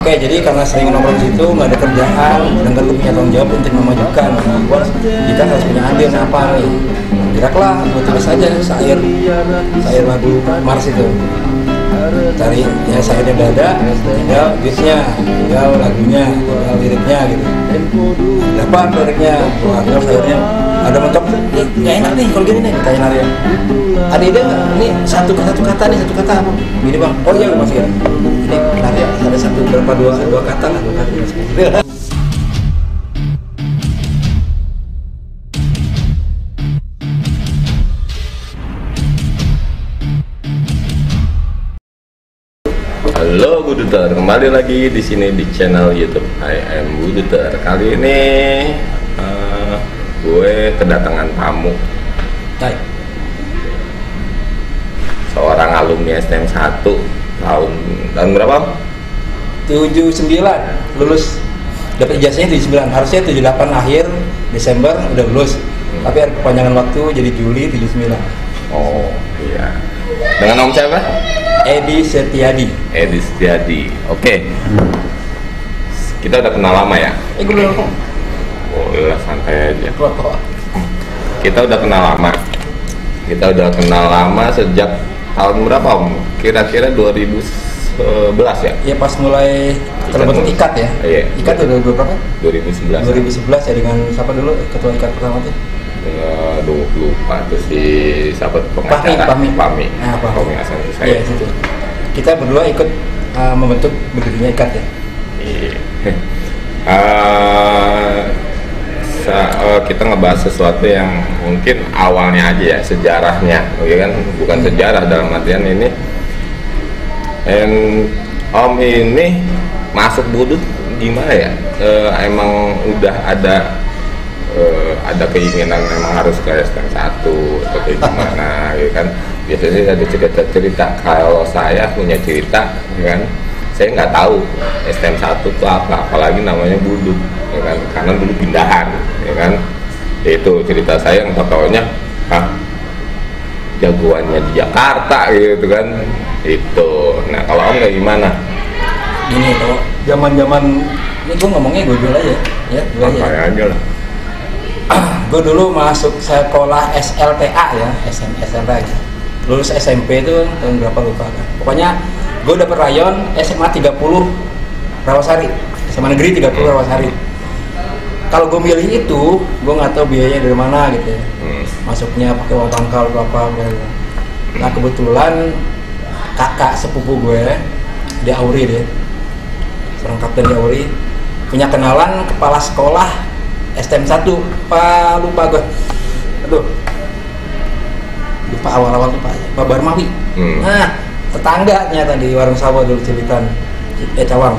Oke, jadi karena sering nongkrong di situ, nggak ada kerjaan, dan gak punya tanggung jawab untuk memajukan. Kita harus punya andil apa nih? Geraklah, gue tulis aja syair lagu Mars itu. Cari ya syairnya udah ada beatnya, tinggal lagunya, tinggal liriknya gitu. Dapat liriknya, tinggal syairnya. Ada mentok, nggak enak nih kalau gini nih, tanya Narya. Ada ide nggak? Ini satu kata nih, satu kata apa? Gini bang, oh iya gue masukin. Ini Narya ada satu berapa dua kata lah, dua kata masukin. Halo Buduter, kembali lagi di sini di channel YouTube I am Buduter. Kali ini gue kedatangan tamu. Hai. Seorang alumni STM 1 tahun berapa? 79 lulus, dapat ijazahnya 79, harusnya 78 akhir Desember udah lulus, tapi ada perpanjangan waktu jadi Juli 79. Oh iya. Dengan om siapa? Edi Setiadi. Edi Setiadi. Oke. Kita udah kenal lama ya? Gue belum kok. Boleh lah, santai aja. Rokok. Kita udah kenal lama sejak tahun berapa om? Kira-kira 2011 ya? Ya pas mulai terbentuk ikat ya. Iya. Ikat udah berapa? 2011. 2011 ya, dengan siapa dulu ketua ikat pertama tuh? Lupa tuh si sahabat pengacara Pahmi. Pahmi asal saya. Iya, situ. Kita berdua ikut membentuk berdirinya ikat ya. Iya. Kita ngebahas sesuatu yang mungkin awalnya aja ya, sejarahnya, ya kan? Bukan sejarah dalam artian ini. Om ini masuk Budut gimana ya? Emang udah ada keinginan memang harus ke STM 1 atau kayak gimana, ya kan? Biasanya ada cerita. Kalau saya punya cerita, ya kan? Saya nggak tahu STM 1 itu apa, apalagi namanya Budut, ya kan? Karena dulu pindahan, ya kan? Itu cerita saya yang tahunya jagoannya di Jakarta gitu kan. Itu. Nah, kalau om kayak gimana? Gini, kalau zaman ini gue ngomongnya gue dulu aja ya, aja lah. Gue dulu masuk sekolah SLTA ya, SLTA gitu. Lulus SMP itu tahun berapa lupa kan. Pokoknya gue dapet rayon SMA 30 Rawasari, SMA negeri 30 Rawasari. Kalau gue milih itu, gue nggak tahu biayanya dari mana gitu ya. Masuknya pakai uang pangkal atau apa gitu. Nah kebetulan kakak sepupu gue di Auri, dia seorang kapten di Auri, punya kenalan kepala sekolah STM 1, lupa gue. Aduh. Lupa awal-awal lupa ya. Pak Barmawi. Nah, tetangga ternyata di Warung Sawah dulu Cilitan, Cawang.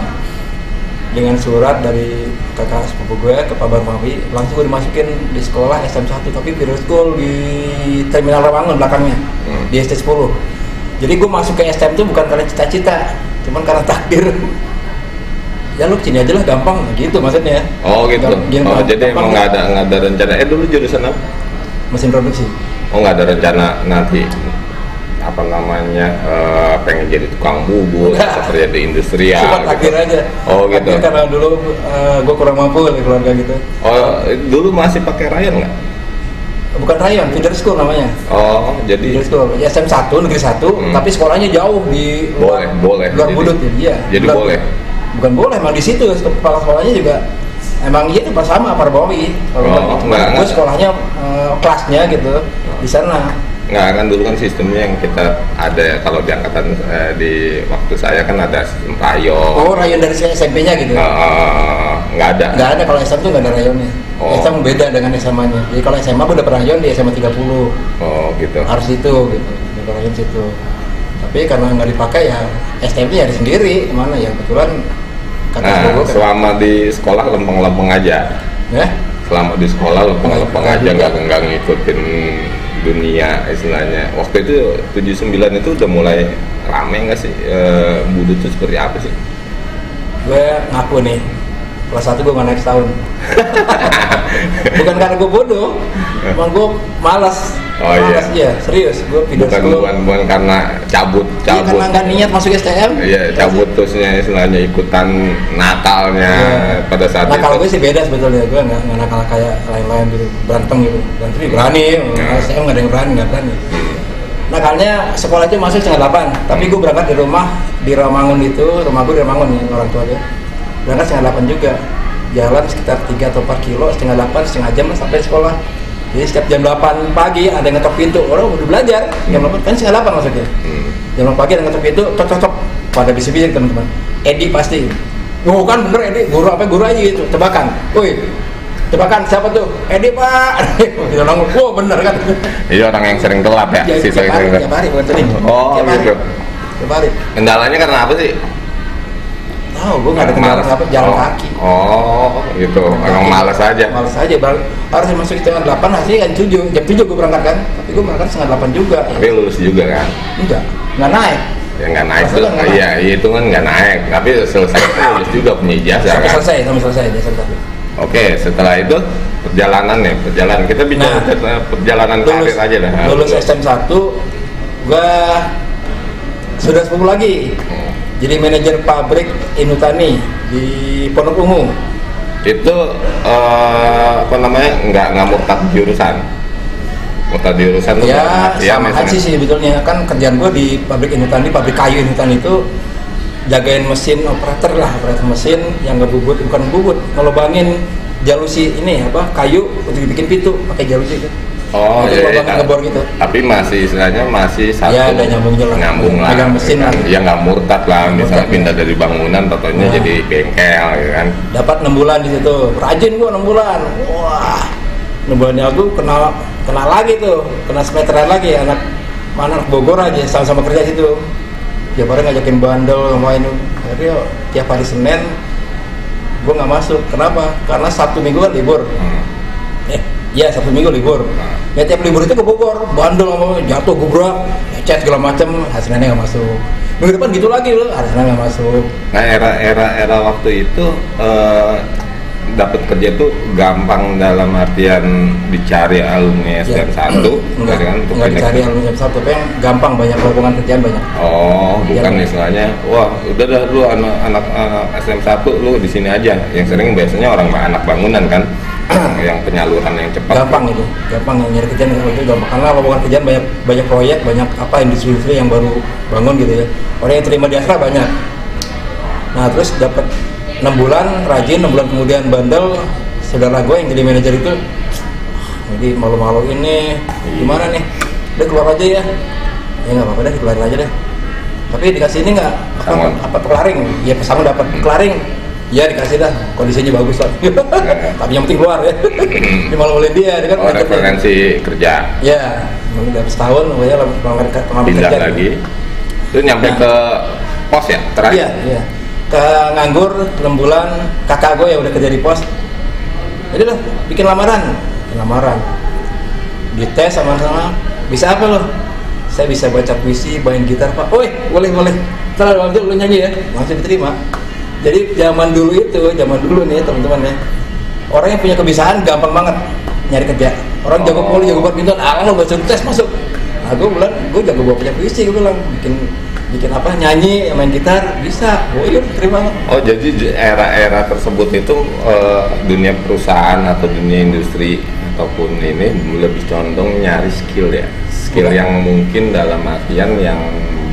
Dengan surat dari kakak sepupu gue ke Pak Barmawi, langsung gue dimasukin di sekolah STM 1, tapi period school di Terminal Rawangun belakangnya, di ST 10. Jadi gue masuk ke STM itu bukan karena cita-cita, cuman karena takdir. Ya lu sini aja lah, gampang gitu maksudnya. Oh gitu. Jadi emang nggak ada rencana. Dulu jurusan apa? Mesin produksi. Oh, nggak ada rencana nanti apa namanya pengen jadi tukang bubur atau kerja di industrial. Cuma takdir gitu aja. Oh gitu. Takdir karena dulu gue kurang mampu dari keluarga gitu. Oh, dulu masih pakai rayon nggak? Bukan rayon, feeder school namanya. Oh, jadi feeder school. Ya, SM 1 negeri 1, tapi sekolahnya jauh di boleh luar Budut ya. Iya. Jadi boleh. Bukan boleh, emang di situ kepala sekolahnya juga emang gitu bersama Parbawi. Kalau gue sekolahnya kelasnya gitu di sana. Nggak, kan dulu kan sistemnya yang kita ada kalau di angkatan di waktu saya kan ada sistem rayon. Oh, rayon dari SMP-nya gitu? Nggak ada. Nggak ada, kalau SM tuh nggak ada rayonnya. SM beda dengan SMA-nya. Jadi kalau SMA gue dapet rayon di SMA 30. Oh gitu. Harus itu gitu, dapet rayon situ. Tapi karena nggak dipakai ya STM nyari sendiri mana ya, kebetulan selama di sekolah lempeng-lempeng aja. Selama di sekolah lempeng-lempeng aja, nggak ngikutin dunia istilahnya. Waktu itu 79 itu udah mulai rame nggak sih? Budut itu seperti apa sih? Gue ngaku nih, kelas 1 gue nggak naik setahun. Bukan karena gue bodoh, emang gue malas. Oh iya. Iya, serius. Gue pindah school. Bukan karena cabut. Iya, karena nggak niat masuk STM. Iya, cabut terusnya istilahnya ikutan nakalnya pada saat nah, itu. kalau gue sih beda sebetulnya. Gue nggak nakal kayak lain-lain gitu, berantem gitu. Berantem berani. STM nggak ada yang berani, nggak berani. Nakalnya sekolah aja masuk setengah 8. Tapi gue berangkat di rumah di Rawamangun itu, rumah gue di Rawamangun nih, orang tua gue. Berangkat setengah 8 juga. Jalan sekitar 3 atau 4 kilo, setengah 8, setengah jam lah sampai sekolah. Jadi setiap jam 8 pagi ada yang ngetok pintu, orang udah belajar, jam 8 kan setengah 8 maksudnya. Jam 8 pagi ada yang ngetok pintu, tok pada bisik-bisik teman-teman. Edi pasti, oh kan bener Edi, guru aja gitu, tebakan, woi tebakan siapa tuh? Edi pak, kita nongol, oh bener kan. Iya orang yang sering telat ya? Tiap hari, bukan sering. Oh gitu. Tiap hari. Kendalanya karena apa sih? Tahu, gue nggak ada kendala apa jalan kaki. Oh, gitu. Emang malas aja. Malas aja. Harusnya masuk setengah 8, hasilnya kan 7. Jam 7 gue berangkat kan. Tapi gue berangkat setengah 8 juga. Tapi lulus juga kan? Nggak naik. Ya nggak naik tuh. Iya, itu kan nggak naik. Tapi selesai lulus juga punya ijazah kan? Sampai selesai. Oke, setelah itu perjalanan kita bicara perjalanan karir aja dah. Lulus SM 1, gue sudah sepupu lagi. Jadi manajer pabrik Inutani di Pondok Ungu. Itu apa namanya nggak murtad jurusan? Murtad jurusan tuh ya sama aja sih sebetulnya. Kan kerjaan gue di pabrik Inutani, pabrik kayu Inutani itu jagain mesin operator mesin yang bukan ngebubut, ngelobangin jalusi ini kayu untuk dibikin pintu pakai jalusi itu. Oh iya, ngebor gitu. Tapi masih istilahnya satu. Ya udah nyambung lah. Pegang mesin kan. lah. Ya nggak murtad lah. Misalnya pindah dari bangunan, totonya jadi bengkel, gitu kan. Dapat 6 bulan di situ. Rajin gua 6 bulan. Wah, 6 bulannya aku kena lagi tuh, kena smeteran lagi anak Bogor aja sama-sama kerja situ. Tiap hari ngajakin bandel ngomongin. Tapi tiap hari Senin gua nggak masuk. Kenapa? Karena Sabtu Minggu kan libur. Iya, Sabtu Minggu libur. Ya tiap libur itu ke Bogor, bandel ngomong jatuh gubrak, lecet segala macam, hasilnya nggak masuk. Minggu depan gitu lagi loh, hasilnya nggak masuk. Nah era waktu itu dapat kerja tuh gampang dalam artian dicari alumni STM 1 enggak dicari alumni STM 1, tapi yang gampang, banyak lowongan kerjaan banyak. Oh, bukan istilahnya, wah udah dah lu anak STM 1 lu di sini aja. Yang sering biasanya orang anak bangunan kan. Yang penyaluran yang cepat gampang itu, gampang yang nyari kerjaan itu gampang karena lowongan kerjaan banyak proyek, banyak industri yang baru bangun gitu ya, orang yang terima di Astra banyak. Nah terus dapat 6 bulan rajin, 6 bulan kemudian bandel, saudara gue yang jadi manajer itu jadi malu-malu ini gimana nih, udah keluar aja ya nggak apa-apa deh, keluarin aja deh, tapi dikasih ini nggak apa pekelaring, ya pesangon dapat pekelaring. Ya dikasih dah, kondisinya bagus lah. Tapi yang penting keluar ya. Dimalu-maluin dia kan. Oh, referensi kerja. Ya, udah setahun, pokoknya pelamar pindah kerja. Lagi. Itu nyampe ke pos ya terakhir? Iya. Ke nganggur 6 bulan, kakak gue yang udah kerja di pos. Jadi lah, bikin lamaran. Dites sama-sama. Bisa apa lo? Saya bisa baca puisi, main gitar pak. Woi, boleh. Ntar lu nyanyi ya, langsung diterima. Jadi zaman dulu nih teman-teman ya, orang yang punya kebiasaan gampang banget nyari kerja. Orang jago poli, jago badminton, lo baca tes masuk. Nah gue bilang, gue jago bawa punya puisi, gue bilang bikin apa, nyanyi, main gitar, bisa. Oh iya, terima. Oh jadi era tersebut itu dunia perusahaan atau dunia industri ataupun ini lebih condong nyari skill ya, skill yang mungkin dalam artian yang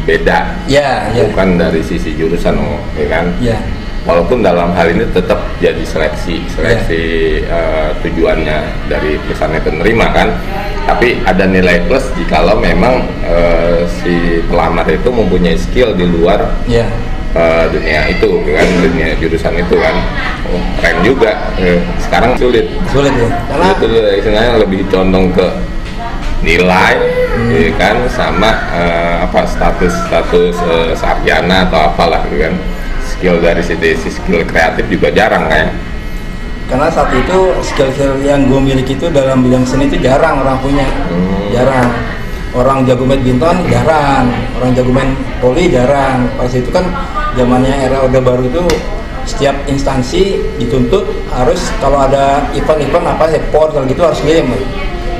beda, bukan dari sisi jurusan, ya kan? Ya. Walaupun dalam hal ini tetap jadi seleksi tujuannya dari perusahaan yang penerima kan, tapi ada nilai plus jikalau memang si pelamar itu mempunyai skill di luar dunia itu, kan dunia jurusan itu kan. Oh, keren juga. Sekarang sulit ya, karena itu istilahnya lebih condong ke nilai, ya kan, sama status sarjana atau apalah gitu kan. Skill dari sisi skill kreatif juga jarang kan. Karena saat itu skill yang gue miliki itu dalam bidang seni itu jarang orang punya, jarang. Orang jago badminton jarang, orang jago main poli jarang. Pas itu kan zamannya era Orde Baru itu setiap instansi dituntut harus kalau ada event apa POR kalau gitu harus ngirim.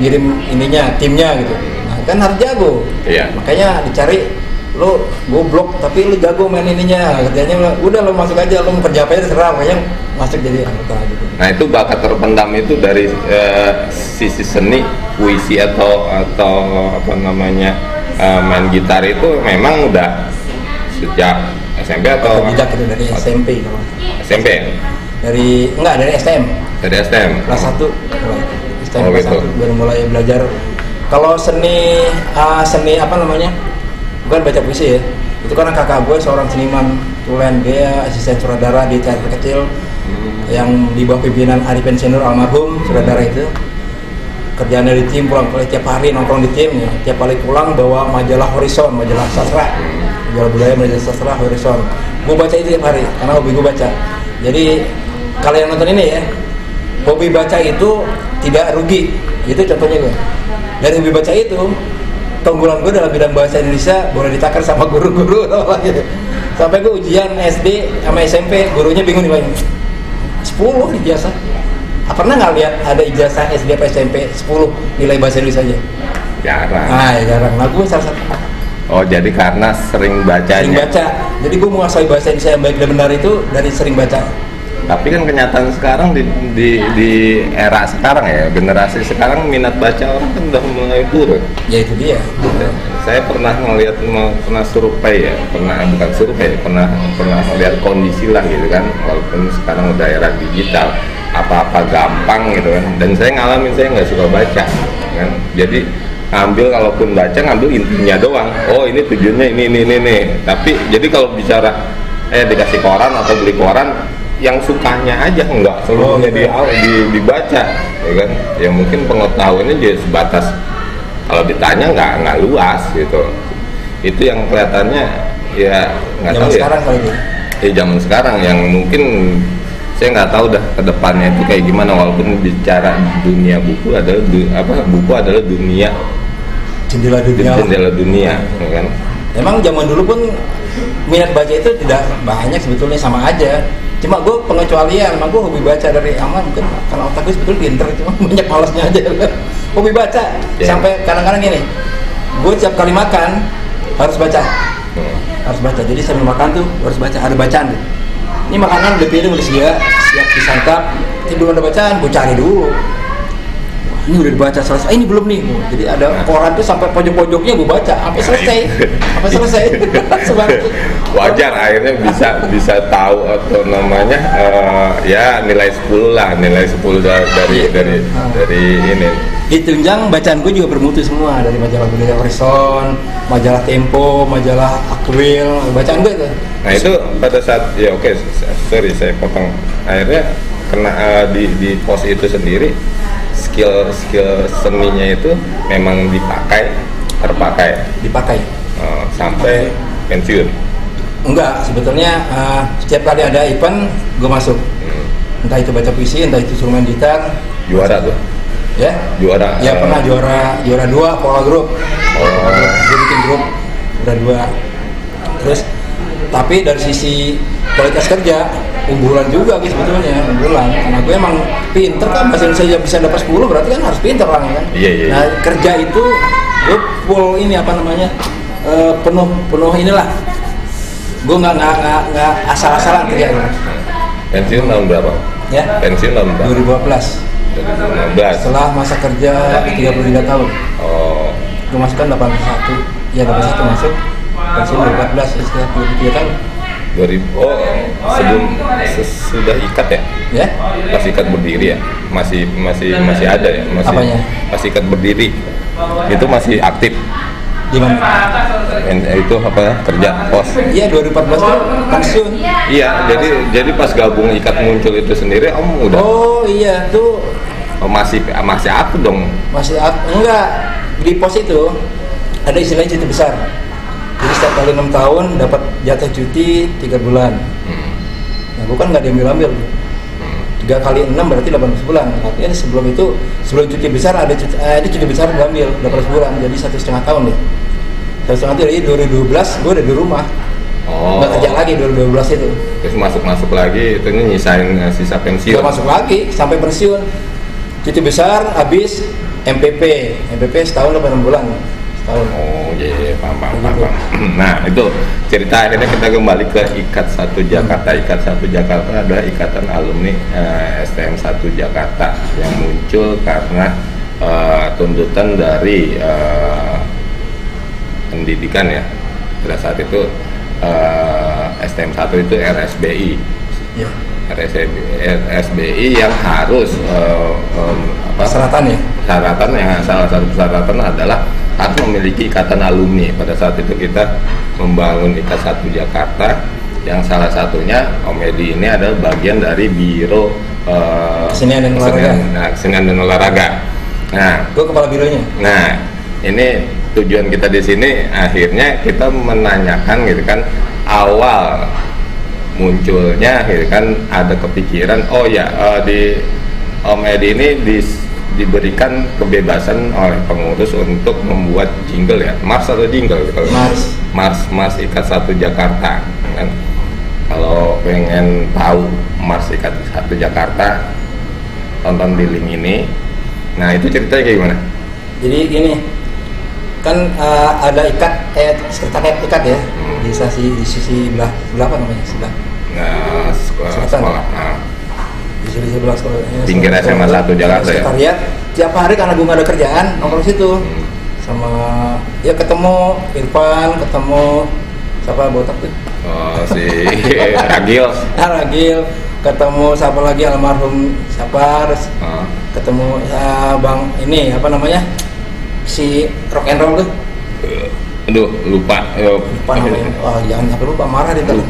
ngirim ininya timnya gitu. Nah, kan harus jago. Iya. Makanya dicari lo goblok tapi lu jago main ininya, kerjanya udah lo masuk aja, lo mau kerja apa aja terserah, makanya masuk jadi anggota gitu. Nah itu bakat terpendam itu dari sisi seni, puisi atau apa namanya main gitar itu memang udah sejak SMP atau tidak itu dari SMP kalau SMP ya? dari STM. Dari STM. Kelas 1 mulai. STM Oh, kelas gitu. 1 baru mulai belajar. Kalau seni apa namanya? Bukan baca puisi ya. Itu karena kakak gue seorang seniman tulen, dia asisten sutradara di teater kecil yang di bawah pimpinan Ari Pensiunur almarhum, sutradara itu. Kerjaan dari tim, pulang tiap hari nongkrong di tim ya. Tiap kali pulang bawa majalah Horizon, majalah sastra. Majalah budaya, majalah sastra Horizon. Gue baca itu tiap hari karena hobi gue baca. Jadi kalau yang nonton ini ya, hobi baca itu tidak rugi. Itu contohnya gue. Dari hobi baca itu, keunggulan gue dalam bidang bahasa Indonesia boleh ditakar sama guru-guru sampai gue ujian SD sama SMP, gurunya bingung nih, 10 nih biasa. Pernah nggak lihat ada ijazah SD atau SMP 10 nilai bahasa Indonesia aja? Jarang. Nah, ya jarang. Nah, gue salah satu. Oh, jadi karena sering bacanya. Sering baca. Jadi gue menguasai bahasa Indonesia yang baik dan benar itu dari sering baca. Tapi kan kenyataan sekarang di era sekarang ya, generasi sekarang minat baca orang kan udah mulai turun. Ya itu dia. Saya pernah survei ya, pernah melihat kondisi lah gitu kan, walaupun sekarang udah era digital, apa-apa gampang gitu kan, dan saya ngalamin, saya nggak suka baca kan, jadi kalaupun baca ngambil intinya doang, oh ini tujuannya ini, tapi jadi kalau bicara dikasih koran atau beli koran, yang sukanya aja enggak seluruhnya dibaca ya kan, ya mungkin pengetahuannya jadi sebatas, kalau ditanya nggak luas gitu, itu yang kelihatannya ya nggak tahu ya. Sekarang kali ini. Ya zaman sekarang yang mungkin saya nggak tahu dah kedepannya itu kayak gimana, walaupun bicara dunia buku adalah buku adalah dunia, jendela dunia ya kan. Emang zaman dulu pun minat baca itu tidak banyak sebetulnya, sama aja. Cuma gue pengecualian, gue hobi baca dari aman, mungkin karena otak gue sebetulnya pinter, cuma banyak malasnya aja. Hobi baca, sampai kadang-kadang gini, gue tiap kali makan harus baca, harus baca. Jadi sebelum makan tuh harus baca, ada bacaan. Ini makanan udah pilih, udah siap disantap, ini belum ada bacaan, gue cari dulu. Ini udah dibaca selesai, ini belum nih. Jadi ada koran tuh sampai pojok-pojoknya gue baca sampai selesai. Wajar akhirnya bisa tahu atau namanya ya nilai 10 lah, nilai 10 dari ini. Ditunjang bacaan gue juga bermutu semua, dari majalah budaya Horizon, majalah Tempo, majalah Aktuil, bacaan gue itu. Nah itu pada saat sorry saya potong, akhirnya kena di pos itu sendiri. Skill seninya itu memang terpakai sampai pensiun. Enggak, sebetulnya setiap kali ada event gue masuk, entah itu baca puisi, entah itu suruh main gitar. Juara tuh ya, juara ya pernah juara 2 Pola Group. Gue bikin grup juara 2. Terus tapi dari sisi kualitas kerja unggulan juga gitu, sebetulnya unggulan, karena gue emang pinter kan, bahasa Indonesia bisa dapat 10 berarti kan harus pinter orang kan. Iya. Nah kerja itu gue full ini penuh inilah, gue nggak asal-asalan kerja. Pensiun tahun berapa? Ya, pensiun tahun berapa? 2015. Setelah masa kerja 33 tahun. Gue masuk kan 81 masuk, pensiun 2014, setelah 33 tahun. Sebelum sudah ikat ya? Ya? Pas ikat berdiri ya? Masih ada ya? Masih ikat berdiri. Itu masih aktif. Gimana? Itu kerja pos? Iya, 2014 tuh pensiun. Iya, jadi pas gabung ikat muncul itu sendiri Om udah. Oh iya, tuh masih aktif dong. Masih enggak, di pos itu ada istilahnya cuti besar. Jadi setiap kali 6 tahun dapat jatah cuti 3 bulan. Nah, gue kan nggak diambil. 3 kali 6 berarti 18 bulan. Artinya sebelum cuti besar ada cuti besar diambil 18 bulan. Jadi 1,5 tahun deh. 1,5 tahun, jadi 2012 gue udah di rumah. Nggak kerja lagi 2012 itu. Terus masuk lagi, itu nyisain sisa pensiun. Nggak masuk lagi sampai pensiun. Cuti besar habis MPP setahun atau 6 bulan setahun. Oh iya, paham. Nah itu cerita akhirnya kita kembali ke Ikat 1 Jakarta. Ikat 1 Jakarta adalah ikatan alumni STM 1 Jakarta yang muncul karena tuntutan dari pendidikan ya. Pada saat itu STM 1 itu RSBI. Ya. RSBI yang harus Persyaratan ya? Persyaratan yang salah satu persyaratan adalah harus memiliki ikatan alumni. Pada saat itu kita membangun Ikat 1 Jakarta yang salah satunya Om Edi ini adalah bagian dari Biro Kesenian dan Olahraga. Kesenian dan Olahraga. Nah, gue kepala bironya. Nah, ini tujuan kita di sini akhirnya kita menanyakan gitu kan, awal munculnya gitu kan ada kepikiran di Om Edi ini diberikan kebebasan oleh pengurus untuk membuat jingle ya, Mars atau jingle gitu. Mars Ikat 1 Jakarta kan. Kalau pengen tahu Mars Ikat 1 Jakarta, tonton di link ini. Nah itu ceritanya kayak gimana? Jadi gini, kan ada sekretariat ikat ya, di sisi belah apa namanya, sebelah sekolah. Nah. Di sisi sebelah sekolah. Pinggir SMA 1 Jakarta ya. Sekretariat tiap hari karena gue nggak ada kerjaan nongkrong situ, sama ya ketemu Irfan, ketemu siapa botak tuh? Si Ragil. Ragil, ketemu siapa lagi almarhum siapa, terus ketemu bang ini apa namanya, si rock and roll tuh. Aduh, lupa namanya. Wah, jangan sampai lupa, marah dia tuh.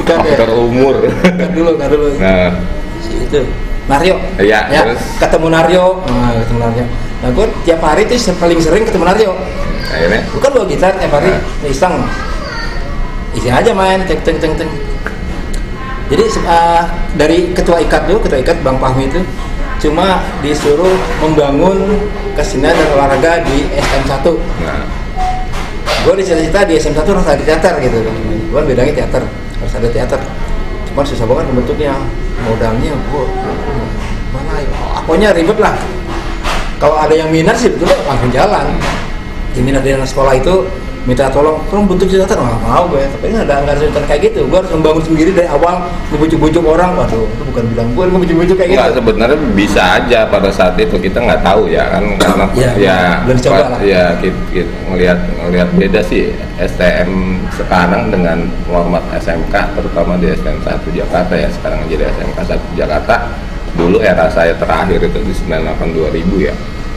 Faktor umur. Kan dulu. Nah, si itu Naryo. Iya, ya, terus ketemu Naryo. Nah, gue tiap hari tuh paling sering ketemu Naryo. Akhirnya? Bukan bawa gitar tiap hari, iseng. Isi aja main, ceng. Jadi dari ketua ikat Bang Fahmi itu cuma disuruh membangun kesenian dan olahraga di SM1. Nah. Gue dicita-cita di SM1 harus ada teater gitu. Gue bedanya teater, harus ada teater. Cuman susah banget bentuknya, modalnya gue mana ya? Pokoknya ribet lah. Kalau ada yang minat sih betul langsung jalan. Yang minat di sekolah itu minta tolong bentuk teater, nggak mau gue. Tapi nggak ada cerita kayak gitu. Gue harus membangun sendiri dari awal, ngebujuk-bujuk orang. Waduh, itu bukan bilang gue ngebujuk-bujuk kayak gitu. Sebenarnya bisa aja pada saat itu, kita nggak tahu ya kan, karena belum dicoba lah. Ya kita ngelihat beda sih STM sekarang dengan format SMK, terutama di STM 1 Jakarta ya, sekarang jadi SMK 1 Jakarta. Dulu era saya terakhir itu di 98-2000 ya,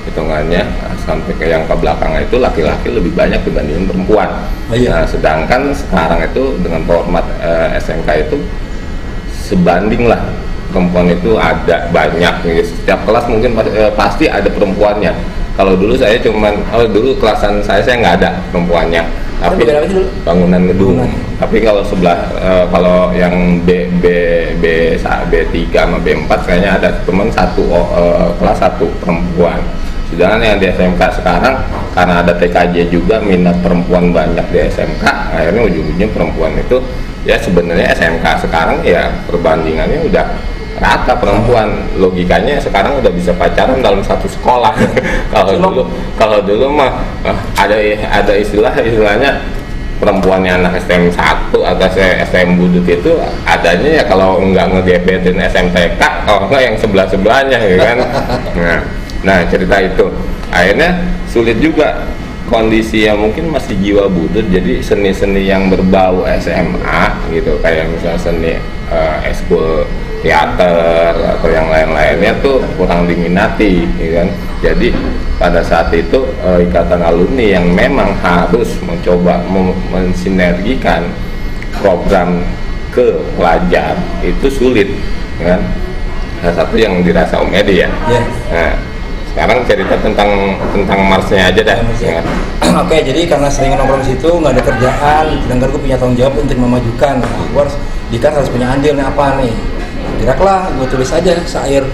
hitungannya sampai ke yang ke belakang itu laki-laki lebih banyak dibandingin perempuan. Nah, sedangkan sekarang itu dengan format SMK itu sebanding lah, perempuan itu ada banyak nih. Setiap kelas mungkin pasti ada perempuannya. Kalau dulu saya dulu kelasan saya nggak ada perempuannya, tapi bangunan gedung. Tapi kalau sebelah kalau yang B3 sama B4 kayaknya ada teman kelas 1 perempuan. Sedangkan yang di SMK sekarang karena ada TKJ juga, minat perempuan banyak di SMK, akhirnya ujung-ujungnya perempuan itu ya sebenarnya SMK sekarang ya perbandingannya udah rata perempuan. Logikanya sekarang udah bisa pacaran dalam satu sekolah. Kalau dulu mah ada istilahnya perempuannya anak STM 1 atau STM Budut itu adanya ya kalau nggak ngegebetin SMTK, kalau nggak yang sebelah-sebelahnya gitu kan. Nah cerita itu akhirnya sulit juga, kondisi yang mungkin masih jiwa budut, jadi seni-seni yang berbau SMA gitu, kayak misalnya seni ekskul teater atau yang lain-lainnya tuh kurang diminati gitu kan. Jadi pada saat itu ikatan alumni yang memang harus mencoba mensinergikan program ke pelajar itu sulit kan. Salah satu yang dirasa Om Edi ya. Nah, sekarang cerita tentang Marsnya aja dah. Ya. Oke, jadi karena sering nongkrong situ, nggak ada kerjaan, sedangkan gue punya tanggung jawab untuk memajukan. Nah, gue harus punya andil nih apa nih. Geraklah, gue tulis aja syair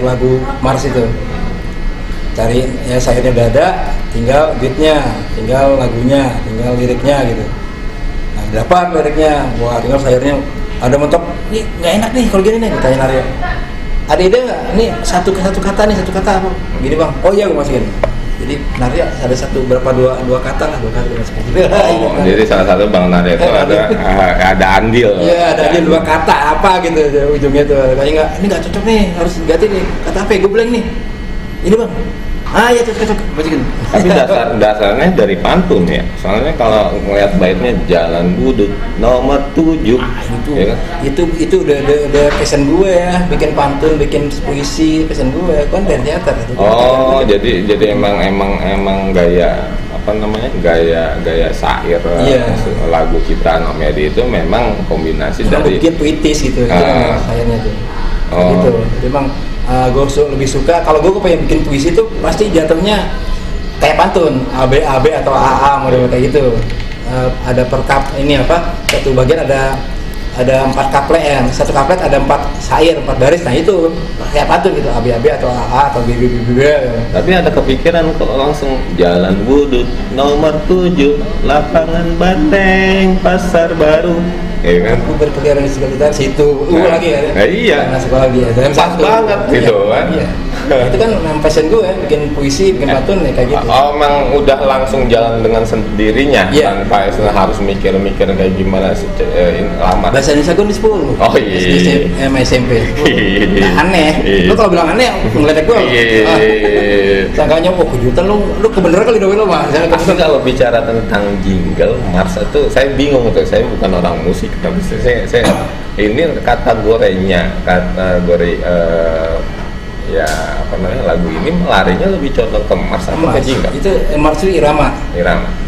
lagu Mars itu. Cari ya syairnya udah ada, tinggal beatnya, tinggal lagunya, tinggal liriknya gitu. Nah, dapat liriknya, tinggal syairnya ada mentok. Nih nggak enak nih kalau gini nih, ditanya Naryo. ada ide nggak? Ini satu kata apa? Gini bang. Oh iya gue masukin. Jadi Narya ada dua kata masukin. Jadi salah satu Bang Narya itu ada andil. Iya, ada andil 2 kata apa gitu ujungnya tuh. Kayaknya ini nggak cocok nih, harus ganti nih. Kata apa? Gue blank nih. Ini bang. Ya cocok. Masukin. Tapi dasarnya dari pantun ya. Soalnya kalau ngeliat baitnya Jalan Budut nomor 7. Ya kan? Itu udah passion gue ya, bikin pantun, bikin puisi, passion gue kan dari teater. Oh, jadi emang gaya apa namanya? Gaya syair lagu ciptaan Om Edi itu memang kombinasi dari bikin puitis gitu. Itu kayaknya tuh. Gitu. Memang gue lebih suka kalau gue pengen bikin puisi itu pasti jatuhnya kayak pantun AB atau AA model kayak gitu. Ada per ini apa satu bagian ada 4 kaplet satu kaplet ada 4 syair 4 baris, nah itu kayak pantun gitu AB atau AA atau BB. Tapi ada kepikiran kok langsung Jalan Budut nomor 7 lapangan Banteng Pasar Baru. Ya kan? Aku berkeliaran di sekitar situ. Lagi ya. Iya. Karena sekolah dia. Pas banget gitu kan. Iya. Itu kan passion gue bikin puisi, bikin pantun ya kayak gitu. Oh, emang udah langsung jalan dengan sendirinya tanpa harus mikir-mikir kayak gimana lama. Bahasa Indonesia gue di 10. Oh iya. SMP. Nah, aneh. Lu kalau bilang aneh ngeledek gue. Sangkanya kejutan lu kebenaran kali dong lu mah. Tapi kalau bicara tentang jingle Mars itu saya bingung tuh. Saya bukan orang musik tapi saya ini kategorinya ya apa namanya lagu ini larinya lebih condong ke Mars apa ke jingle? Itu Mars itu irama.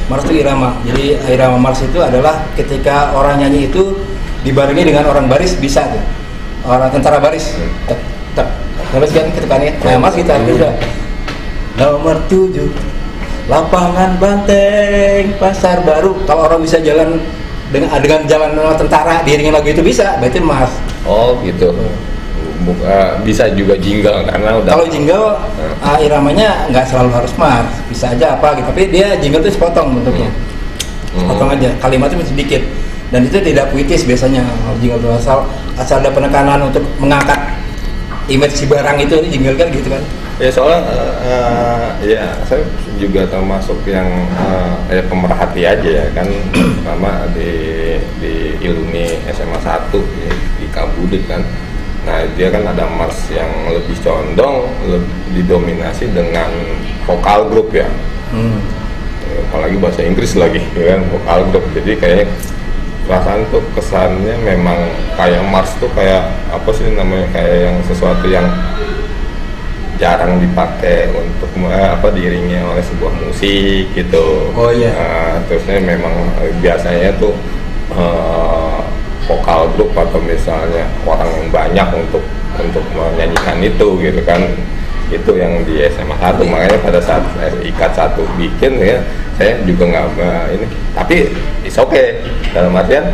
Mars itu irama. Jadi irama Mars itu adalah ketika orang nyanyi itu dibarengi dengan orang baris bisa tuh. Orang tentara baris. Terus kan ketukannya. Nah, Mars kita udah nomor 7 lapangan Banteng Pasar Baru. Kalau orang bisa jalan dengan jalan tentara diiringin lagu itu bisa, berarti Mars. Oh gitu. Bisa juga jingle karena udah. Kalau jingle iramanya nggak selalu harus Mars, bisa aja apa gitu. Tapi dia jingle itu sepotong bentuknya, sepotong aja. Kalimatnya masih sedikit dan itu tidak puitis biasanya. Kalau jingle itu asal ada penekanan untuk mengangkat image si barang itu, jingle kan gitu kan. Ya soalnya ya saya juga termasuk yang pemerhati aja ya kan, sama di Iluni SMA 1 ya, di Kabudut kan. Nah dia kan ada Mars yang lebih condong, lebih didominasi dengan vokal grup ya. Apalagi bahasa Inggris lagi ya kan, vokal grup. Jadi kayaknya perasaan tuh kesannya memang kayak Mars tuh kayak apa sih namanya, kayak yang sesuatu yang jarang dipakai untuk diiringi oleh sebuah musik gitu. Oh iya. Terusnya memang biasanya tuh vokal grup atau misalnya orang yang banyak untuk menyanyikan itu gitu kan. Itu yang di SMA 1, makanya pada saat ikat 1 bikin ya saya juga nggak ini, tapi it's okay dalam artian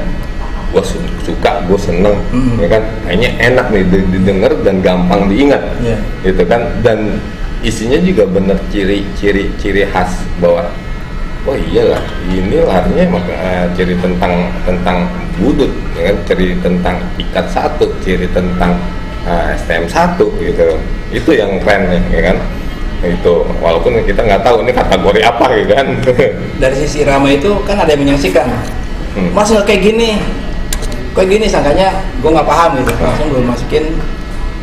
gue suka, gue seneng, ya kan, kayaknya enak nih didengar dan gampang diingat, gitu kan, dan isinya juga bener ciri khas bahwa oh iyalah ini larinya ciri tentang budut, ya kan, ciri tentang ikat 1, ciri tentang STM 1 gitu, itu yang keren ya kan. Itu walaupun kita nggak tahu ini kategori apa gitu kan. Dari sisi Rama itu kan ada yang menyaksikan, Mas nggak kayak gini sangkanya gue nggak paham gitu, langsung gue masukin,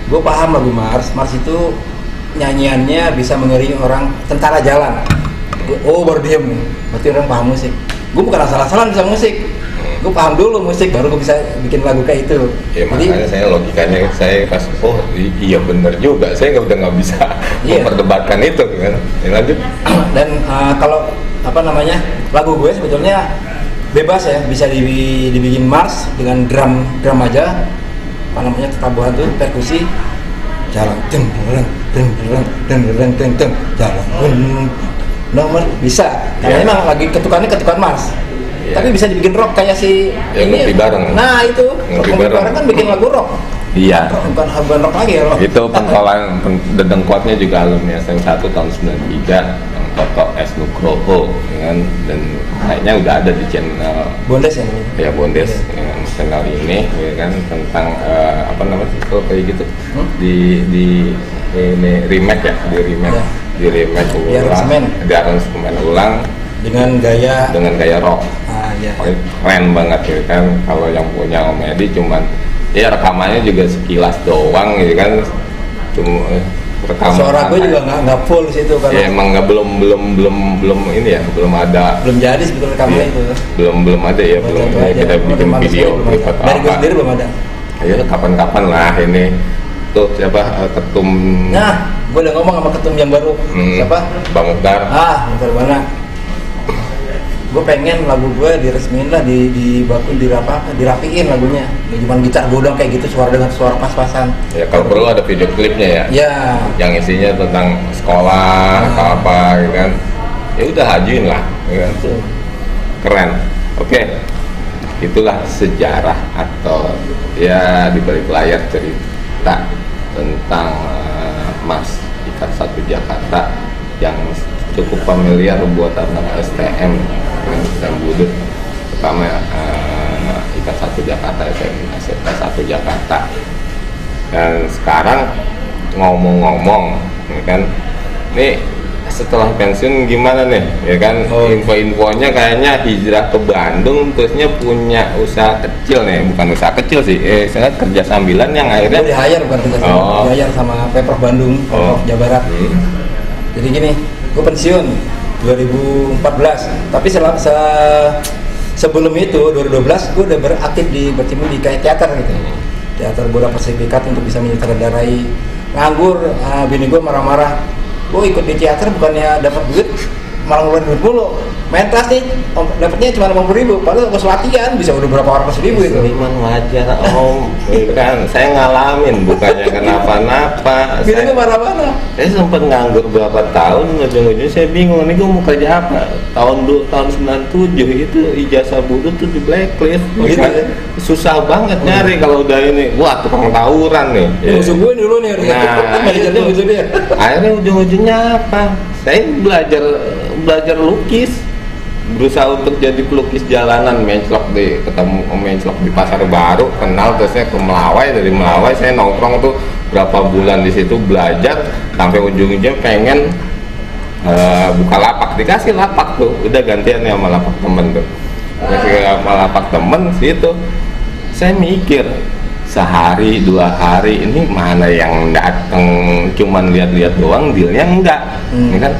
gue paham lagu Mars itu nyanyiannya bisa mengiringi orang tentara jalan. Oh baru diem nih, berarti orang paham musik. Gue bukan asal-asalan bisa musik, gue paham dulu musik baru gue bisa bikin lagu kayak itu. Ya, makanya saya logikanya saya pas iya bener juga, saya udah nggak bisa memperdebatkan itu kan. Lanjut. Dan kalau apa namanya lagu gue sebetulnya bebas ya, bisa dibikin Mars dengan drum aja, apa namanya tetabuhan tuh perkusi, jalan deng jalan nomor bisa, karena emang lagi ketukan Mars. Tapi bisa dibikin rock kayak si ini bareng. Nah itu ngopi bareng kan bikin lagu rock. Iya. Bukan rock lagi ya rock. Itu pentolan dedengkotnya juga alumni SM 1 tahun 93 Toto S Nugroho, ya kan, dan kayaknya udah ada di channel Bondes ya? Ya Bondes, ya, channel ini, ya kan, tentang apa namanya sih kalau kayak gitu, di ini remake ya, di remake ulang, di aransemen ulang dengan gaya rock. Iya. Keren banget gitu kan. Kalau yang punya Om Edi cuman ya rekamannya juga sekilas doang gitu kan, cuma rekaman suara gue juga nggak full di situ kan. Ya emang nggak belum ini ya, belum jadi sebetulnya rekamannya itu belum ada ya, belum ya, kita bikin video klip atau dari gue sendiri belum ada. Ya kapan-kapan lah ini tuh siapa ketum. Nah gue udah ngomong sama ketum yang baru siapa, Bang Mukhtar. Mukhtar mana. Gue pengen lagu gue diresmiin lah, dirapiin lagunya. Ya, cuman gitar gue udah kayak gitu, suara dengan suara pas-pasan. Ya kalau perlu ada video klipnya ya. Ya. Yang isinya tentang sekolah atau apa gitu kan. Ya udah ajuin lah, ya kan. Keren. Oke. Itulah sejarah atau ya di balik layar cerita tentang Mas Ikat Satu Jakarta yang cukup familiar buat anak STM dan Budut, pertama Ikat Satu Jakarta, SMK 1 Jakarta. Dan sekarang ngomong-ngomong, ya kan, nih setelah pensiun gimana nih, ya kan, info-infonya kayaknya hijrah ke Bandung, terusnya punya usaha kecil nih, bukan usaha kecil sih, saya kerja sambilan yang akhirnya di-hire, bukan kerja sambilan, di-hire sama Pemprov Bandung, Pemprov Jawa Barat. Jadi gini, gue pensiun 2014, tapi sebelum itu 2012 gue udah beraktif berkecimpung di kayak teater gitu, teater beberapa sertifikat untuk bisa menyutradarai. Nganggur, bini gue marah-marah, gue ikut di teater bukannya dapat duit, malah ngeluarin duit mulu. Main kelas nih, dapatnya cuma 50.000, padahal pas latihan bisa udah berapa ratus ribu itu. Cuman wajar Om, kan saya ngalamin, bukannya kenapa-napa. Bini gue marah-marah. Saya sempat nganggur berapa tahun, ujung-ujungnya saya bingung, nih gue mau kerja apa. Tahun 97 itu ijazah Budut tuh di blacklist, gitu, kan? Susah banget nyari kalau udah ini, wah tukang tawuran nih. Musuh gue dulu nih, akhirnya ujung-ujungnya apa? Saya belajar lukis, berusaha untuk jadi pelukis jalanan, ketemu menclok di Pasar Baru, kenal, terusnya ke Melawai, dari Melawai saya nongkrong tuh berapa bulan di situ belajar sampai ujung-ujungnya pengen buka lapak, dikasih lapak tuh, udah gantian ya sama lapak temen tuh, sama lapak temen situ. Saya mikir sehari 2 hari ini mana yang dateng cuman lihat-lihat doang, dealnya enggak, ini kan.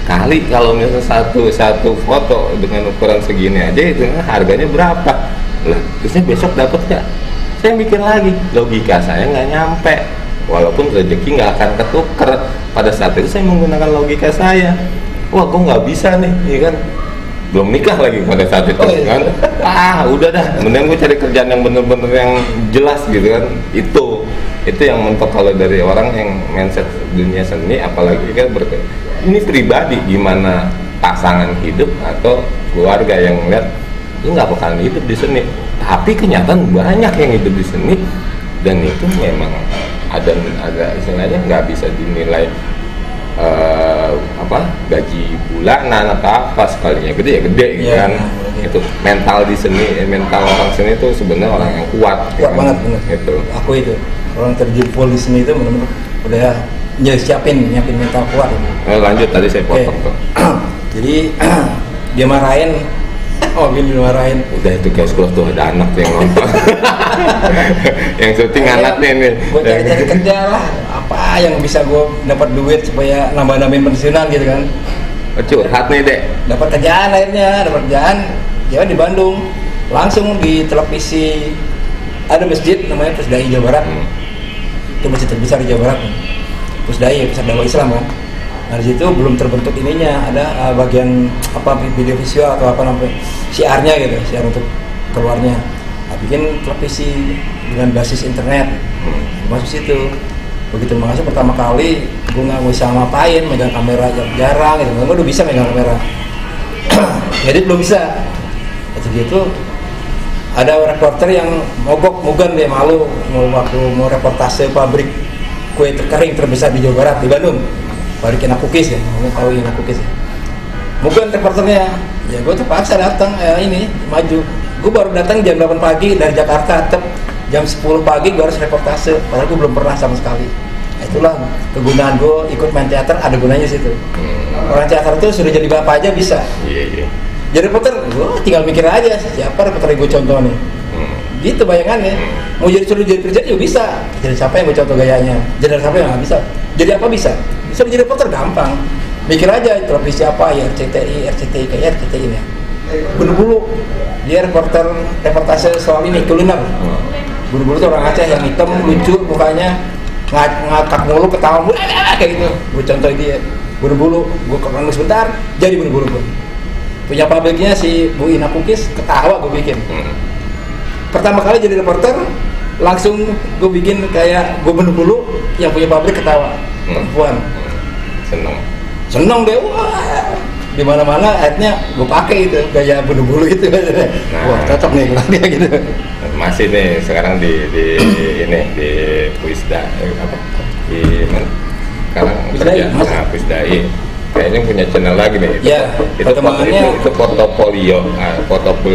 Kali kalau misalnya satu foto dengan ukuran segini aja itu harganya berapa lah, terusnya besok dapat nggak? Saya mikir lagi, logika saya nggak nyampe, walaupun rezeki nggak akan ketuker. Pada saat itu saya menggunakan logika saya, wah gue nggak bisa nih, ya kan, belum nikah lagi pada saat itu, kan, udah dah, mending gue cari kerjaan yang bener-bener yang jelas gitu kan. Itu yang mentok kalau dari orang yang mindset dunia seni, apalagi kan ini pribadi, gimana pasangan hidup atau keluarga yang ngeliat lu nggak bakalan hidup di seni, tapi kenyataan banyak yang hidup di seni dan itu memang ada istilahnya nggak bisa dinilai gaji bulanan atau apa, sekalinya gede ya gede gitu kan. Itu mental di seni, mental orang seni itu sebenarnya orang yang kuat banget, bener. Itu aku itu orang terjun di seni itu benar-benar udah nyiapin mental kuat. Lanjut, tadi saya potong tuh. Jadi dia marahin, dimarahin. Udah itu guys, tuh ada anak yang nonton. Yang syuting anaknya nih. Gue cari kerja lah, apa yang bisa gue dapat duit supaya nambah-nambahin pensiunan gitu kan. Curhat nih Dek. Dapat kerjaan ya di Bandung, langsung di televisi ada masjid namanya Pusdai Jawa Barat. Itu masjid terbesar di Jawa Barat. Pusdai, Pusat Dakwah Islam kan. Nah di situ belum terbentuk ininya, ada bagian video visual atau apa namanya, siarnya gitu, siar untuk keluarnya. Nah, bikin televisi dengan basis internet, masuk situ. Begitu masuk pertama kali, gue nggak bisa ngapain, megang kamera jarang gitu. Gue udah bisa megang kamera, jadi belum bisa. Gitu ada reporter yang mogan dia malu waktu mau reportase pabrik kue kering terbesar di Jawa Barat, di Bandung, pabrik Enak Cookies ya, kamu tahu Enak Cookies ya. bukan reporternya. Ya gue terpaksa datang ini maju. Gue baru datang jam 8 pagi dari Jakarta, jam 10 pagi gue harus reportase, padahal gue belum pernah sama sekali. Itulah kegunaan gue ikut main teater, ada gunanya situ. Orang teater itu sudah jadi bapak aja bisa. Iya. Jadi reporter, gue tinggal mikir aja siapa reporter yang gue contoh nih. Gitu bayangannya. Mau suruh jadi kerja juga bisa. Jadi siapa yang gue contoh gayanya? Jadi siapa yang nggak bisa? Jadi apa bisa? Bisa jadi reporter gampang. Mikir aja televisi apa ya, RCTI, RCTI kayak RCTI ini. Bulu-bulu dia reportase soal ini kuliner. Bulu-bulu tuh orang Aceh yang hitam, lucu mukanya, ngakak mulu, ketawa mulu, kayak gitu. Gue contoh dia. Bulu-bulu, gue kepengen sebentar, jadi bulu-bulu gue. Punya pabriknya si Bu Ina Kukis, ketawa gue bikin. Pertama kali jadi reporter, langsung gue bikin kayak gue bulu-bulu yang punya pabrik ketawa. Perempuan. Seneng deh, wah. Di mana-mana akhirnya gue pakai itu gaya bulu-bulu itu. Wah, cocok nih dia gitu. Masih nih sekarang di ini di Puisda apa? Di mana? Sekarang kerja Puisdai. Kayaknya punya channel lagi nih. Ya, itu portofolio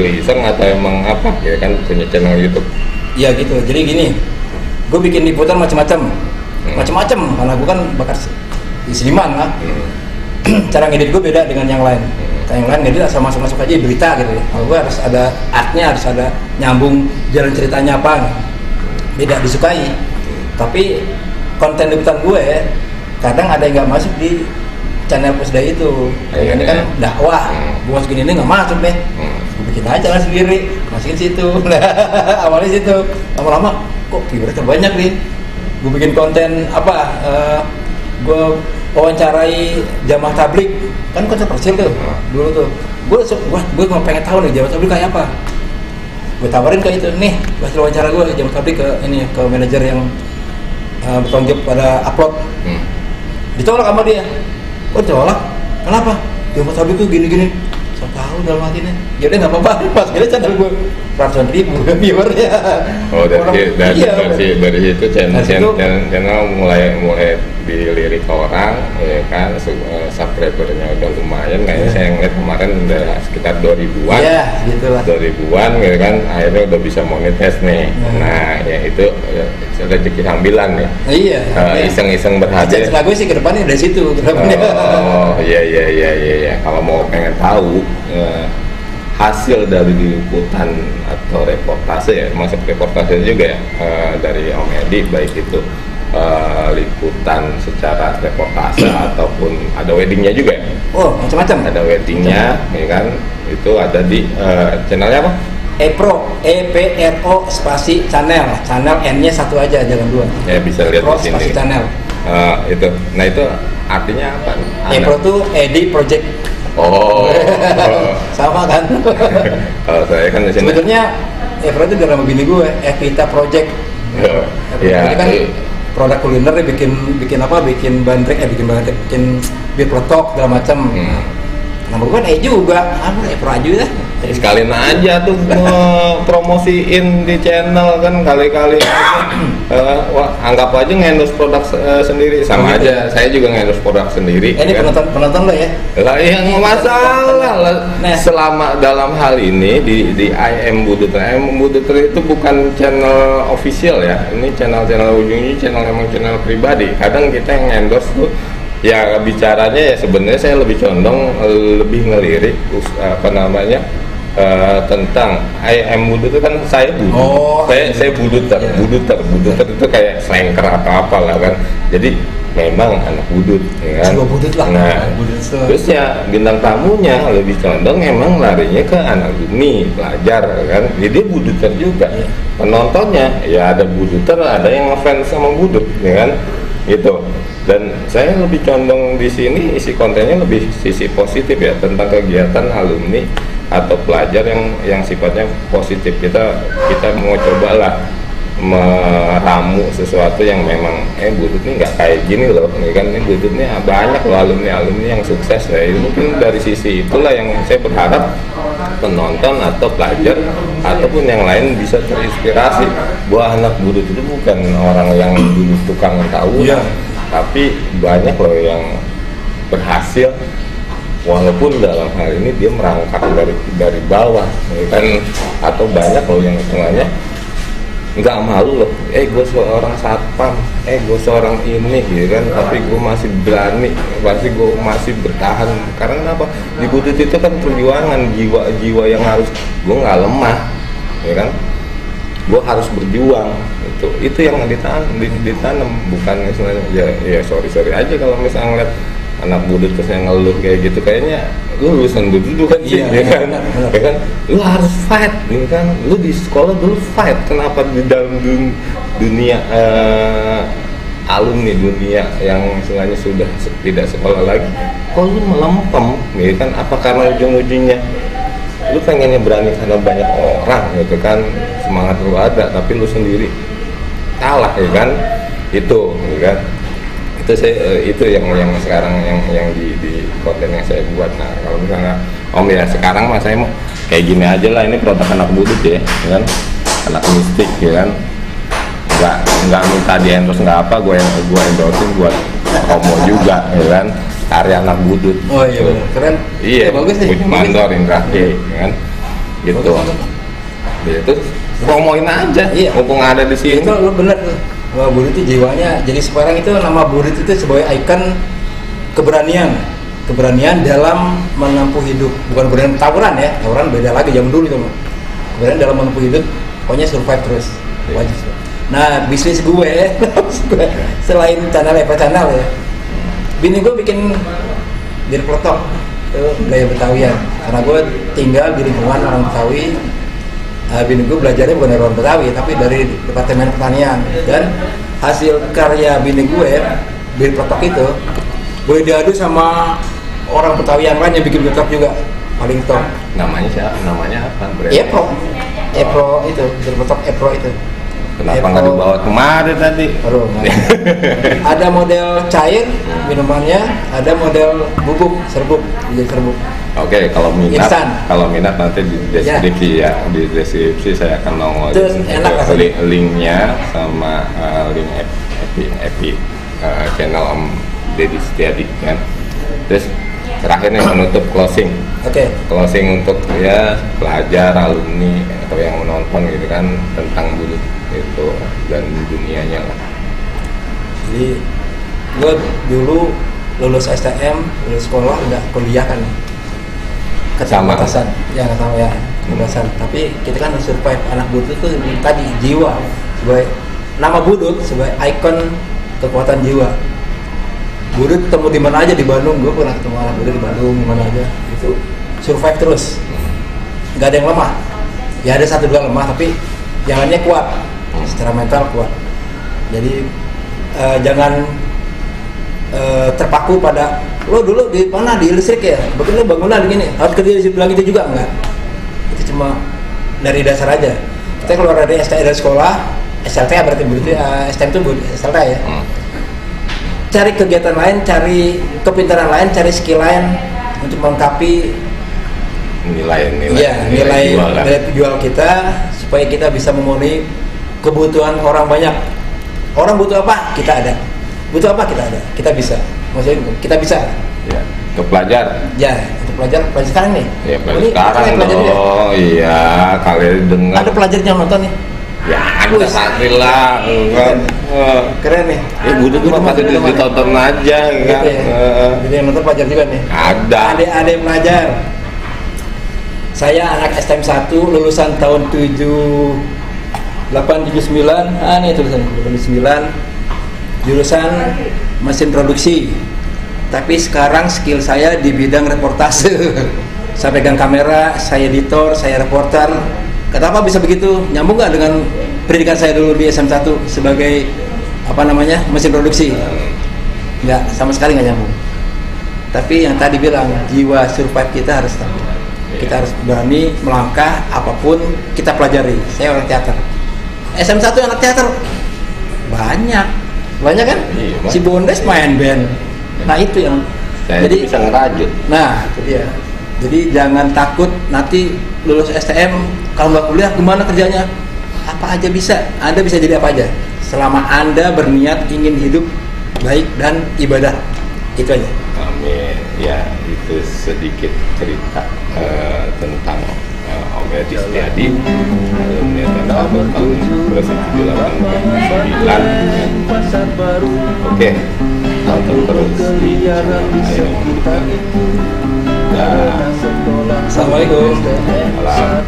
iseng atau emang apa? Ya kan punya channel YouTube. Iya gitu. Jadi gini, gue bikin liputan macam-macam, karena gue kan bakar di seniman lah. Cara ngedit gue beda dengan yang lain. Yang lain ngedit asal masuk aja berita gitu ya. Kalau gue harus ada artnya, harus ada nyambung jalan ceritanya apa. Beda disukai. Tapi konten liputan gue kadang ada yang nggak masuk di channel Puisda itu. Ini kan dakwah. Gue masukin ini nggak masuk deh. Gue bikin aja lah sendiri, masukin situ. Awalnya situ. Lama-lama kok viewersnya banyak nih. Gue bikin konten apa? Gue wawancarai jamaah tablik, kan kontroversial tuh dulu tuh. Gue mau pengen tahu nih jamaah tablik kayak apa. Gue tawarin ke itu nih, hasil wawancara gue jamaah tablik ke ini ke manajer yang bertanggung jawab pada upload. Ditolak sama dia. Kok ditolak? Kenapa? Jamaah tablik tuh gini-gini. So tahu dalam hatinya. Ya udah nggak apa-apa. Pas kira channel gue 100.000 viewernya. Oh dari situ channel mulai dilirik orang, ya kan, subscribernya udah lumayan. Kayaknya saya ngeliat kemarin udah sekitar 2000-an. Iya, gitulah. 2000-an, ya kan, akhirnya udah bisa monetize nih. Nah, ya itu rezeki sambilan ya. Iya. Iseng-iseng berhasil. Cita-cita gue sih ke depannya dari situ. Oh, iya. Kalau mau pengen tahu hasil dari liputan atau reportase ya, masuk reportase juga ya, dari Om Edi, baik itu liputan secara reportase ataupun ada weddingnya juga ya? Oh, macam-macam. Ada weddingnya, ya kan? Itu ada di channelnya apa? EPRO spasi channel N-nya satu aja, jangan dua. Ya bisa lihat di sini. Spasi channel. Itu, nah itu artinya apa? EPRO tuh Edi Project. Oh. Sama kan? Kalau saya kan di sini. Sebetulnya EPRO itu dari nama bini gue, Evita Project. Iya. Kan produk kuliner bikin apa? Bikin bandrek, bikin bir peletok segala macam. Nama gue kan juga, EPRO aja dah. Sekalian aja tuh promosiin di channel kan, kali-kali anggap aja ngendorse produk sendiri sama aja. Saya juga ngendorse produk sendiri. Ini kan? penonton lo ya? Lah yang masalah lah. Selama dalam hal ini di IM Buduter itu bukan channel official ya. Ini channel ujungnya emang channel pribadi. Kadang kita yang ngendorse tuh ya bicaranya ya sebenarnya saya lebih condong lebih ngelirik tentang IM Buduter kan saya buduter itu kayak slanker atau apalah kan. Jadi memang anak budut ya kan. Budut lah. Nah, terus ya bintang tamunya lebih condong emang larinya ke anak bumi pelajar kan. Jadi buduter juga. Penontonnya ya ada buduter, ada yang ngefans sama budut ya kan. Gitu. Dan saya lebih condong di sini isi kontennya lebih sisi positif ya, tentang kegiatan alumni atau pelajar yang sifatnya positif. Kita mau cobalah meramu sesuatu yang memang Budut nih nggak kayak gini loh, ini kan ini Budut nih banyak loh alumni yang sukses ya. Mungkin dari sisi itulah yang saya berharap penonton atau pelajar ataupun yang lain bisa terinspirasi bahwa anak Budut itu bukan orang yang dulu tukang tahu, tapi banyak loh yang berhasil walaupun dalam hal ini dia merangkak dari bawah, ya kan, atau banyak loh yang hitungannya nggak malu loh, gue seorang satpam, gue seorang ini gitu kan, tapi gue masih berani, pasti gue masih bertahan. Karena kenapa? Di Budut itu kan perjuangan, jiwa yang harus, gue nggak lemah, ya kan, gue harus berjuang. Itu yang ditanam, bukan misalnya ya sorry aja kalau misalnya ngeliat anak Budut terus yang ngeluh kayak gitu, kayaknya lu lulusan Budut kan sih, ya kan, ya kan, lu harus fight, ya kan, lu di sekolah dulu fight, kenapa di dalam dunia alumni, dunia yang istilahnya sudah tidak sekolah lagi, kok lu melempem, ya kan, apa karena ujung-ujungnya lu pengennya berani karena banyak orang, gitu kan, semangat lu ada, tapi lu sendiri kalah, ya kan, itu, ya kan. Itu yang sekarang yang di konten yang saya buat. Nah, kalau misalnya Om ya sekarang mas saya mau kayak gini aja lah, ini produk anak Budut ya kan, anak mistik ya kan, nggak minta di endorse nggak apa, gue endorsein buat promo juga ya kan, karya anak Budut. Oh iya bener. Keren. Iya, bagus nih. Mandor Indra ya kan, gitu. Itu promoin aja, iya, mumpung ada di sini. Itu lu bener tuh. Wah, Budut itu jiwanya. Jadi sekarang itu nama Budut itu sebagai ikon keberanian dalam menempuh hidup. Bukan keberanian tawuran ya, tawuran beda lagi zaman dulu itu mah. Keberanian dalam menempuh hidup, pokoknya survive terus. Wajib. Nah, bisnis gue selain channel ya, bini gue bikin bir peletok itu gaya Betawian. Karena gue tinggal di lingkungan orang Betawi. Bini gue belajarnya bukan dari orang Betawi, tapi dari Departemen Pertanian. Dan hasil karya bini gue, bir peletok itu, boleh diadu sama orang Betawi yang lain yang bikin bir peletok juga, paling top. Namanya siapa? Namanya apa? Epro itu, bir peletok Epro itu. Kenapa nggak dibawa kemarin tadi? Aduh, ada model cair minumannya, ada model bubuk, serbuk, jadi serbuk. Oke, kalau minat nanti di deskripsi ya, di deskripsi saya akan nongolin linknya sama link Epi channel Om Deddy Setiadi kan. Terus terakhir nih menutup closing. Oke. Closing untuk ya pelajar, alumni atau yang menonton gitu kan tentang Budut itu dan dunianya lah. Jadi gue dulu lulus STM, lulus sekolah, nggak kuliah kan, keterbatasan ya, sama ya keterbatasan. Tapi kita kan survive. Anak Budut itu tadi jiwa, sebagai nama Budut sebagai ikon kekuatan jiwa. Budut ketemu di mana aja di Bandung, gue pernah ketemu anak Budut di Bandung, di mana aja itu survive terus, nggak ada yang lemah. Ya ada satu dua lemah, tapi yang lainnya kuat, secara mental kuat. Jadi jangan terpaku pada lo dulu di mana di listrik ya, betul lo bangunan begini harus kerja di bilang itu juga enggak. Itu cuma dari dasar aja. Kita keluar dari STM dari sekolah, SLTA berarti begitu, STM itu SLTA ya. Cari kegiatan lain, cari kepintaran lain, cari skill lain untuk melengkapi nilai jual kita, supaya kita bisa memenuhi kebutuhan orang banyak. Orang butuh apa? Kita ada. Butuh apa? Kita ada. Kita bisa. Maksudnya kita bisa. Ya, untuk pelajar. Ya, untuk pelajar sekarang nih. Ya, sekarang dong. Iya, kalian dengar. Ada pelajar yang nonton nih. Ya, ada pastilah, kan. Keren nih. Budut mah pasti ditonton aja, kan. Jadi yang nonton pelajar juga nih. Ada. Adik-adik pelajar. Saya anak STM 1 lulusan tahun 879. Nih tulisan 879. Jurusan mesin produksi. Tapi sekarang skill saya di bidang reportase. Saya pegang kamera, saya editor, saya reporter. Kenapa bisa begitu? Nyambung nggak dengan pendidikan saya dulu di SM1 sebagai mesin produksi? Nggak, sama sekali nggak nyambung. Tapi yang tadi bilang, jiwa survive kita harus stabil. Kita harus berani melangkah apapun kita pelajari. Saya orang teater. SM1 anak teater banyak kan? Si Bondes main band. Nah itu yang jadi bisa ngerajut. Nah itu dia. Jadi jangan takut nanti lulus STM kalau nggak kuliah gimana kerjanya? Apa aja bisa. Anda bisa jadi apa aja selama Anda berniat ingin hidup baik dan ibadah. Itu aja. Amin. Ya, itu sedikit cerita tentang Om Edi Setiadi, alumni STM 1 tahun 1979. Oke, tonton terus di channel Ayo Membuka. Assalamualaikum. Salam.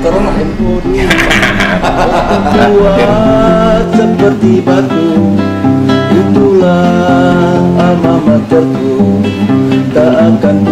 Corona ya? Kuat seperti batu, itulah alma materku, tak akan